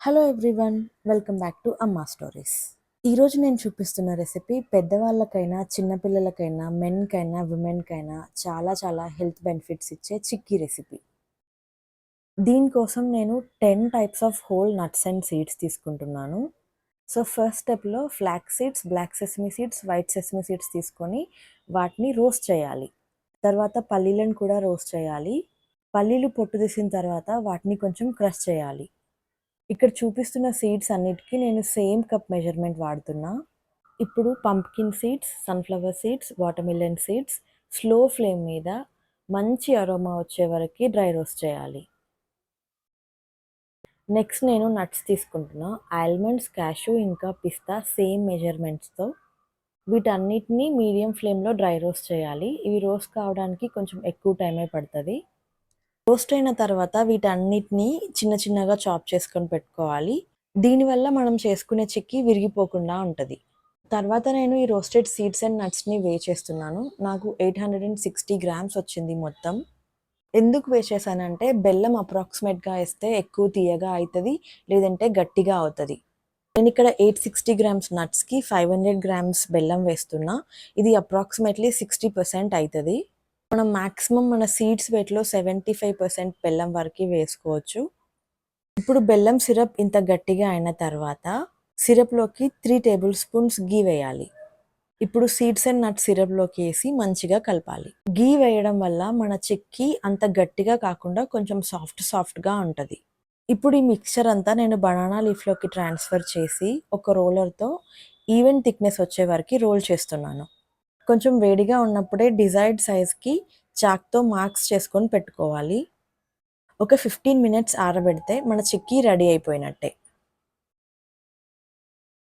Hello everyone, welcome back to అమ్మా stories. ఈరోజు నేను చూపిస్తున్న రెసిపీ పెద్దవాళ్ళకైనా, చిన్నపిల్లలకైనా, మెన్కైనా, విమెన్కైనా చాలా చాలా హెల్త్ బెనిఫిట్స్ ఇచ్చే చిక్కీ రెసిపీ. దీనికోసం నేను 10 types of whole nuts and seeds తీసుకుంటున్నాను. సో ఫస్ట్ స్టెప్లో flax seeds, black sesame seeds, white sesame seeds తీసుకొని వాటిని రోస్ట్ చేయాలి. తర్వాత పల్లీలను కూడా రోస్ట్ చేయాలి. పల్లీలు పొట్టు తీసిన తర్వాత వాటిని కొంచెం క్రష్ చేయాలి. ఇక్కడ చూపిస్తున్న సీడ్స్ అన్నిటికీ నేను సేమ్ కప్ మెజర్మెంట్ వాడుతున్నా. ఇప్పుడు pumpkin seeds, sunflower seeds, watermelon seeds slow flame మీద మంచి అరోమా వచ్చే వరకు డ్రై రోస్ట్ చేయాలి. నెక్స్ట్ నేను నట్స్ తీసుకుంటున్నా. ఆల్మండ్స్, క్యాషూ ఇంకా పిస్తా సేమ్ మెజర్మెంట్స్తో. వీటన్నిటిని మీడియం ఫ్లేమ్లో డ్రై రోస్ట్ చేయాలి. ఇవి రోస్ట్ కావడానికి కొంచెం ఎక్కువ టైమే పడుతుంది. రోస్ట్ అయిన తర్వాత వీటన్నిటిని చిన్న చిన్నగా చాప్ చేసుకొని పెట్టుకోవాలి. దీనివల్ల మనం చేసుకునే చిక్కీ విరిగిపోకుండా ఉంటుంది. తర్వాత నేను ఈ రోస్టెడ్ సీడ్స్ అండ్ నట్స్ని చేస్తున్నాను. నాకు 860 గ్రామ్స్ వచ్చింది మొత్తం. ఎందుకు చేశానంటే బెల్లం అప్రాక్సిమేట్గా వేస్తే ఎక్కువ తీయగా అవుతుంది, లేదంటే గట్టిగా అవుతుంది. నేను ఇక్కడ 860 గ్రామ్స్ నట్స్కి 500 గ్రామ్స్ బెల్లం వేస్తున్నా. ఇది అప్రాక్సిమేట్లీ 60% అవుతుంది. మనం మ్యాక్సిమం మన సీడ్స్ వెయిట్లో 75% బెల్లం వరకు వేసుకోవచ్చు. ఇప్పుడు బెల్లం సిరప్ ఇంత గట్టిగా అయిన తర్వాత సిరప్లోకి 3 టేబుల్ స్పూన్స్ గీ వేయాలి. ఇప్పుడు సీడ్స్ అండ్ నట్స్ సిరప్లోకి వేసి మంచిగా కలపాలి. గీ వేయడం వల్ల మన చిక్కీ అంత గట్టిగా కాకుండా కొంచెం సాఫ్ట్గా ఉంటుంది. ఇప్పుడు ఈ మిక్చర్ అంతా నేను బనానా లీఫ్లోకి ట్రాన్స్ఫర్ చేసి ఒక రోలర్తో ఈవెన్ థిక్నెస్ వచ్చే వరకు రోల్ చేస్తున్నాను. కొంచెం వేడిగా ఉన్నప్పుడే డిజైర్డ్ సైజ్కి చాక్తో మార్క్స్ చేసుకొని పెట్టుకోవాలి. ఒక 15 మినిట్స్ ఆరబెడితే మన చిక్కీ రెడీ అయిపోయినట్టే.